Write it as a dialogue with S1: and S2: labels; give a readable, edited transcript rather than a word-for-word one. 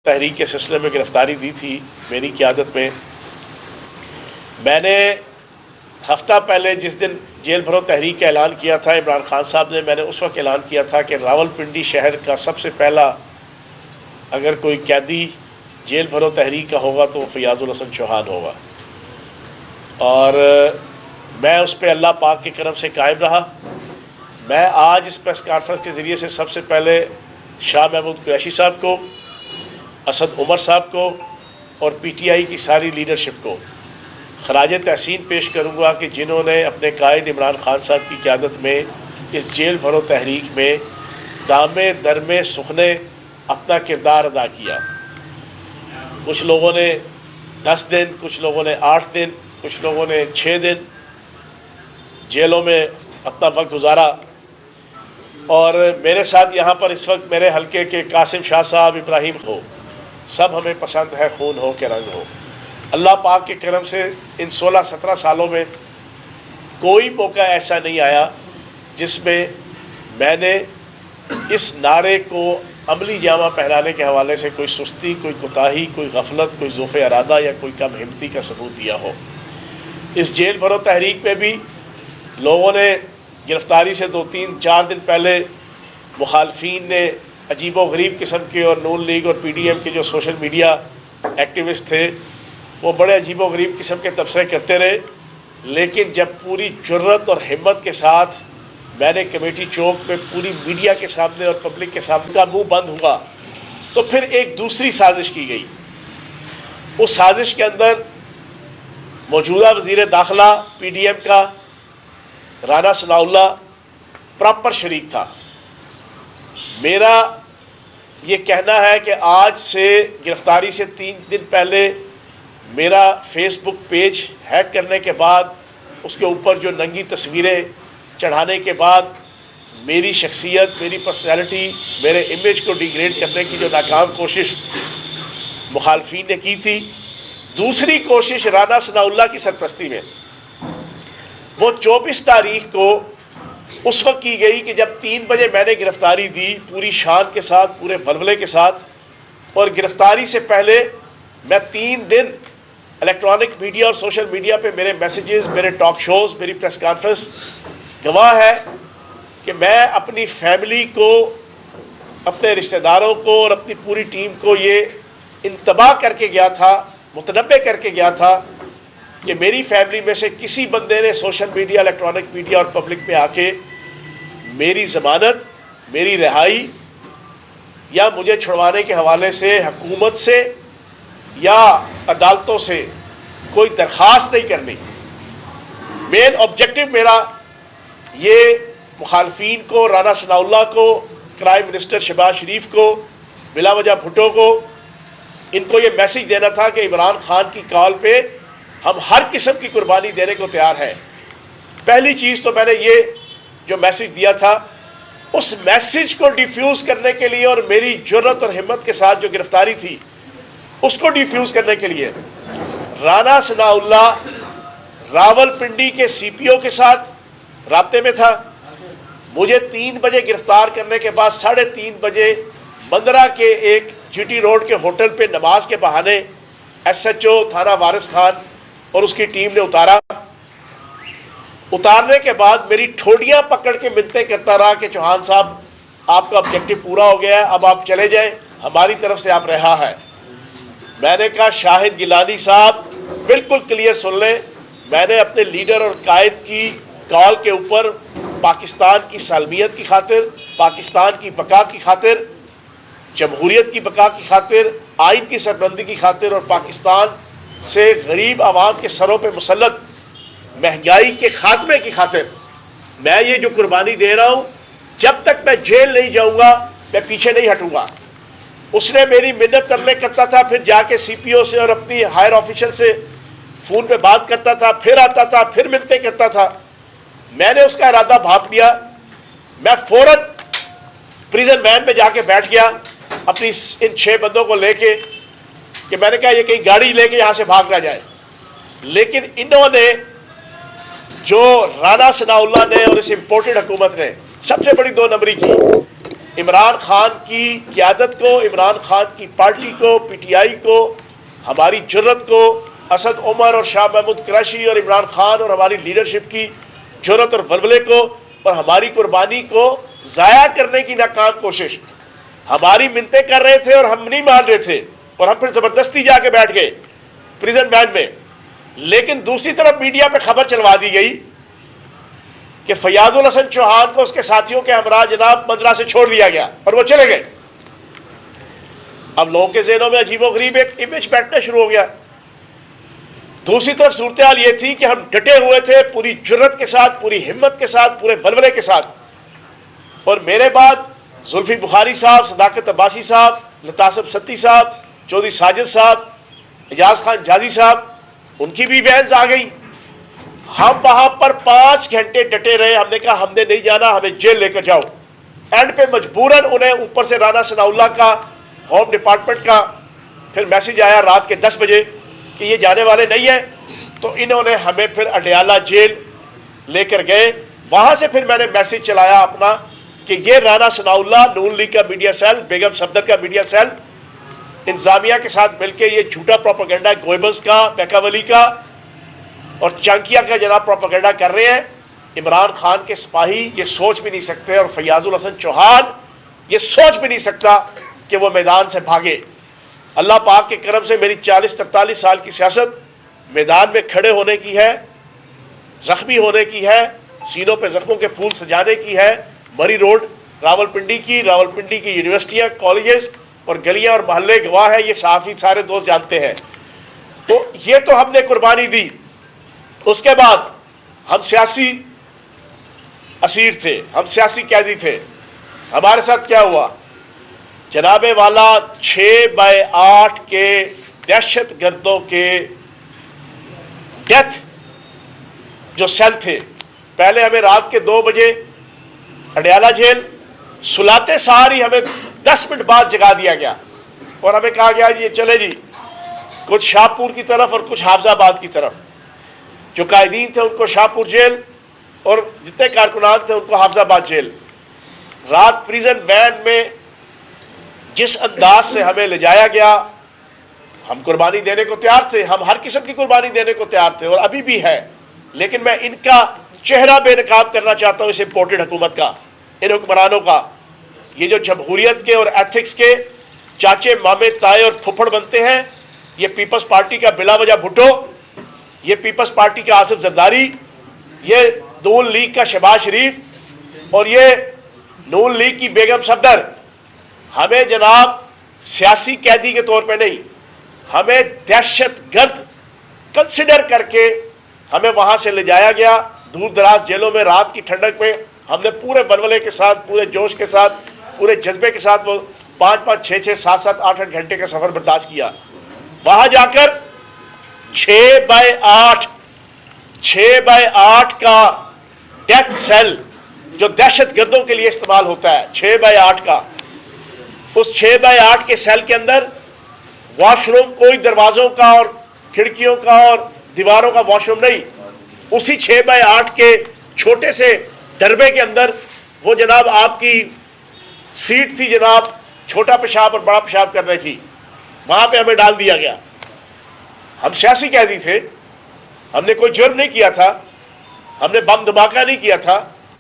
S1: تحریک کے سلسلے میں گرفتاری دی تھی میری قیادت میں. میں نے ہفتہ پہلے جس دن جیل بھرو تحریک کا اعلان کیا تھا عمران خان صاحب نے، میں نے اس وقت اعلان کیا تھا کہ راولپنڈی شہر کا سب سے پہلا اگر کوئی قیدی جیل بھرو تحریک کا ہوگا تو وہ فیاض الحسن چوہان ہوگا. اور میں اس پہ اللہ پاک کے کرم سے قائم رہا. میں آج اس پریس کانفرنس کے ذریعے سے سب سے پہلے شاہ محمود قریشی صاحب کو، اسد عمر صاحب کو اور پی ٹی آئی کی ساری لیڈرشپ کو خراج تحسین پیش کروں گا کہ جنہوں نے اپنے قائد عمران خان صاحب کی قیادت میں اس جیل بھرو تحریک میں دامے درمے سخنے اپنا کردار ادا کیا. کچھ لوگوں نے 10 دن، کچھ لوگوں نے 8 دن، کچھ لوگوں نے 6 دن جیلوں میں اپنا وقت گزارا. اور میرے ساتھ یہاں پر اس وقت میرے حلقے کے قاسم شاہ صاحب، ابراہیم ہو، سب ہمیں پسند ہے، خون ہو کہ رنگ ہو. اللہ پاک کے کرم سے ان 16-17 سالوں میں کوئی موقع ایسا نہیں آیا جس میں میں نے اس نعرے کو عملی جامہ پہنانے کے حوالے سے کوئی سستی، کوئی کوتاہی، کوئی غفلت، کوئی ذوف ارادہ یا کوئی کم ہمتی کا ثبوت دیا ہو. اس جیل بھرو تحریک میں بھی لوگوں نے گرفتاری سے 2-3-4 دن پہلے مخالفین نے عجیب و غریب قسم کے، اور نون لیگ اور پی ڈی ایم کے جو سوشل میڈیا ایکٹیوسٹ تھے وہ بڑے عجیب و غریب قسم کے تبصرے کرتے رہے. لیکن جب پوری جرت اور ہمت کے ساتھ میں نے کمیٹی چوک پہ پوری میڈیا کے سامنے اور پبلک کے سامنے کا منہ بند ہوا تو پھر ایک دوسری سازش کی گئی. اس سازش کے اندر موجودہ وزیر داخلہ پی ڈی ایم کا رانا ثناء اللہ پراپر شریک تھا. میرا یہ کہنا ہے کہ آج سے گرفتاری سے 3 دن پہلے میرا فیس بک پیج ہیک کرنے کے بعد اس کے اوپر جو ننگی تصویریں چڑھانے کے بعد میری شخصیت، میری پرسنالٹی، میرے امیج کو ڈیگریڈ کرنے کی جو ناکام کوشش مخالفین نے کی تھی، دوسری کوشش رانا ثناء اللہ کی سرپرستی میں وہ 24 تاریخ کو اس وقت کی گئی کہ جب 3 بجے میں نے گرفتاری دی پوری شان کے ساتھ، پورے ولولے کے ساتھ. اور گرفتاری سے پہلے میں 3 دن الیکٹرانک میڈیا اور سوشل میڈیا پہ میرے میسیجز، میرے ٹاک شوز، میری پریس کانفرنس گواہ ہے کہ میں اپنی فیملی کو، اپنے رشتہ داروں کو اور اپنی پوری ٹیم کو یہ انتباہ کر کے گیا تھا، متنبع کر کے گیا تھا کہ میری فیملی میں سے کسی بندے نے سوشل میڈیا، الیکٹرانک میڈیا اور پبلک میں آ کے میری ضمانت، میری رہائی یا مجھے چھڑوانے کے حوالے سے حکومت سے یا عدالتوں سے کوئی درخواست نہیں کرنی. مین آبجیکٹو میرا یہ مخالفین کو، رانا ثناء اللہ کو، کرائم منسٹر شہباز شریف کو، بلا وجہ بھٹو کو، ان کو یہ میسج دینا تھا کہ عمران خان کی کال پہ ہم ہر قسم کی قربانی دینے کو تیار ہیں. پہلی چیز تو میں نے یہ جو میسج دیا تھا، اس میسج کو ڈیفیوز کرنے کے لیے اور میری جرت اور ہمت کے ساتھ جو گرفتاری تھی اس کو ڈیفیوز کرنے کے لیے رانا ثناء اللہ راولپنڈی کے سی پی او کے ساتھ رابطے میں تھا. مجھے 3 بجے گرفتار کرنے کے بعد 3:30 بجے بندرہ کے ایک جی ٹی روڈ کے ہوٹل پہ نماز کے بہانے ایس ایچ او تھانہ وارث خان اور اس کی ٹیم نے اتارا. اتارنے کے بعد میری ٹھوڑیاں پکڑ کے منتیں کرتا رہا کہ چوہان صاحب آپ کا آبجیکٹو پورا ہو گیا ہے، اب آپ چلے جائیں، ہماری طرف سے آپ رہا ہے. میں نے کہا شاہد گیلانی صاحب بالکل کلیئر سن لیں، میں نے اپنے لیڈر اور قائد کی کال کے اوپر پاکستان کی سالمیت کی خاطر، پاکستان کی بقا کی خاطر، جمہوریت کی بقا کی خاطر، آئین کی سربلندی کی خاطر اور پاکستان سے غریب عوام کے سروں پہ مسلط مہنگائی کے خاتمے کی خاطر میں یہ جو قربانی دے رہا ہوں، جب تک میں جیل نہیں جاؤں گا میں پیچھے نہیں ہٹوں گا. اس نے میری منت ترلے کرتا تھا، پھر جا کے سی پی او سے اور اپنی ہائر آفیشل سے فون پہ بات کرتا تھا، پھر آتا تھا، پھر منتیں کرتا تھا. میں نے اس کا ارادہ بھانپ لیا. میں فوراً پریزن وین میں جا کے بیٹھ گیا اپنی ان 6 بندوں کو لے کے کہ میں نے کہا یہ کہیں گاڑی لے کے یہاں سے بھاگ نہ جائے. لیکن انہوں نے جو رانا ثناء اللہ نے اور اس امپورٹڈ حکومت نے سب سے بڑی 2 نمبری کی عمران خان کی قیادت کو، عمران خان کی پارٹی کو، پی ٹی آئی کو، ہماری جرت کو، اسد عمر اور شاہ محمود قریشی اور عمران خان اور ہماری لیڈرشپ کی جرت اور ولولے کو اور ہماری قربانی کو ضائع کرنے کی ناکام کوشش. ہماری منتیں کر رہے تھے اور ہم نہیں مان رہے تھے اور ہم پھر زبردستی جا کے بیٹھ گئے پریزن بینڈ میں. لیکن دوسری طرف میڈیا پہ خبر چلوا دی گئی کہ فیاض الحسن چوہان کو اس کے ساتھیوں کے ہمراہ جناب مندرا سے چھوڑ دیا گیا اور وہ چلے گئے. اب لوگوں کے ذہنوں میں عجیب و غریب ایک امیج بیٹھنا شروع ہو گیا. دوسری طرف صورتحال یہ تھی کہ ہم ڈٹے ہوئے تھے پوری جرت کے ساتھ، پوری ہمت کے ساتھ، پورے ولولے کے ساتھ. اور میرے بعد زلفی بخاری صاحب، صداقت عباسی صاحب، لطاسب ستی صاحب، چودھری ساجد صاحب، اعجاز خان جازی صاحب، ان کی بھی بحث آ گئی. ہم وہاں پر 5 گھنٹے ڈٹے رہے. ہم نے کہا ہم نے نہیں جانا، ہمیں جیل لے کر جاؤ. اینڈ پہ مجبوراً انہیں اوپر سے رانا ثناء اللہ کا، ہوم ڈپارٹمنٹ کا پھر میسج آیا رات کے 10 بجے کہ یہ جانے والے نہیں ہیں. تو انہوں نے ہمیں پھر اڈیالہ جیل لے کر گئے. وہاں سے پھر میں نے میسج چلایا اپنا کہ یہ رانا ثناء اللہ، نون لیگ کا میڈیا سیل، بیگم صفدر کا میڈیا سیل انتظامیہ کے ساتھ مل کے یہ جھوٹا پروپیگنڈا گوئبلز کا، بیکاولی کا اور چانکیا کا جناب پروپیگنڈا کر رہے ہیں. عمران خان کے سپاہی یہ سوچ بھی نہیں سکتے اور فیاض الحسن چوہان یہ سوچ بھی نہیں سکتا کہ وہ میدان سے بھاگے. اللہ پاک کے کرم سے میری 40-43 سال کی سیاست میدان میں کھڑے ہونے کی ہے، زخمی ہونے کی ہے، سینوں پہ زخموں کے پھول سجانے کی ہے. مری روڈ راولپنڈی کی یونیورسٹیاں، کالجز اور گلیاں اور محلے گواہ ہیں. یہ صحافی سارے دوست جانتے ہیں. تو یہ تو ہم نے قربانی دی. اس کے بعد ہم سیاسی اسیر تھے، ہم سیاسی قیدی تھے. ہمارے ساتھ کیا ہوا جناب والا؟ 6/8 کے دہشت گردوں کے ڈیتھ جو سیل تھے، پہلے ہمیں رات کے 2 بجے اڈیالہ جیل، سلاتے ساری ہمیں 10 منٹ بعد جگا دیا گیا اور ہمیں کہا گیا جی چلے جی، کچھ شاہپور کی طرف اور کچھ حافظ آباد کی طرف. جو قائدین تھے ان کو شاہپور جیل اور جتنے کارکنان تھے ان کو حافظ آباد جیل. رات پریزن وین میں جس انداز سے ہمیں لے جایا گیا، ہم قربانی دینے کو تیار تھے، ہم ہر قسم کی قربانی دینے کو تیار تھے اور ابھی بھی ہے. لیکن میں ان کا چہرہ بے نقاب کرنا چاہتا ہوں، اس امپورٹڈ حکومت کا، ان حکمرانوں کا. یہ جو جمہوریت کے اور ایتھکس کے چاچے مامے تائے اور پھپھڑ بنتے ہیں، یہ پیپلز پارٹی کا بلا وجہ بھٹو، یہ پیپلز پارٹی کا آصف زرداری، یہ نون لیگ کا شہباز شریف اور یہ نون لیگ کی بیگم صفدر، ہمیں جناب سیاسی قیدی کے طور پہ نہیں، ہمیں دہشت گرد کنسیڈر کر کے ہمیں وہاں سے لے جایا گیا. دور دراز جیلوں میں رات کی ٹھنڈک میں ہم نے پورے ولولے کے ساتھ، پورے جوش کے ساتھ، پورے جذبے کے ساتھ وہ 5-5, 6-6, 7-7, 8-8 گھنٹے کا سفر برداشت کیا. وہاں جا کر 6/8 کا ڈیتھ سیل جو دہشت گردوں کے لیے استعمال ہوتا ہے، 6/8 کا، اس 6/8 کے سیل کے اندر واش روم کوئی دروازوں کا اور کھڑکیوں کا اور دیواروں کا واش روم نہیں. اسی 6/8 کے چھوٹے سے ڈربے کے اندر وہ جناب آپ کی سیٹ تھی جناب، چھوٹا پیشاب اور بڑا پیشاب کرنے کی، وہاں پہ ہمیں ڈال دیا گیا. ہم سیاسی قیدی تھے، ہم نے کوئی جرم نہیں کیا تھا، ہم نے بم دھماکہ نہیں کیا تھا،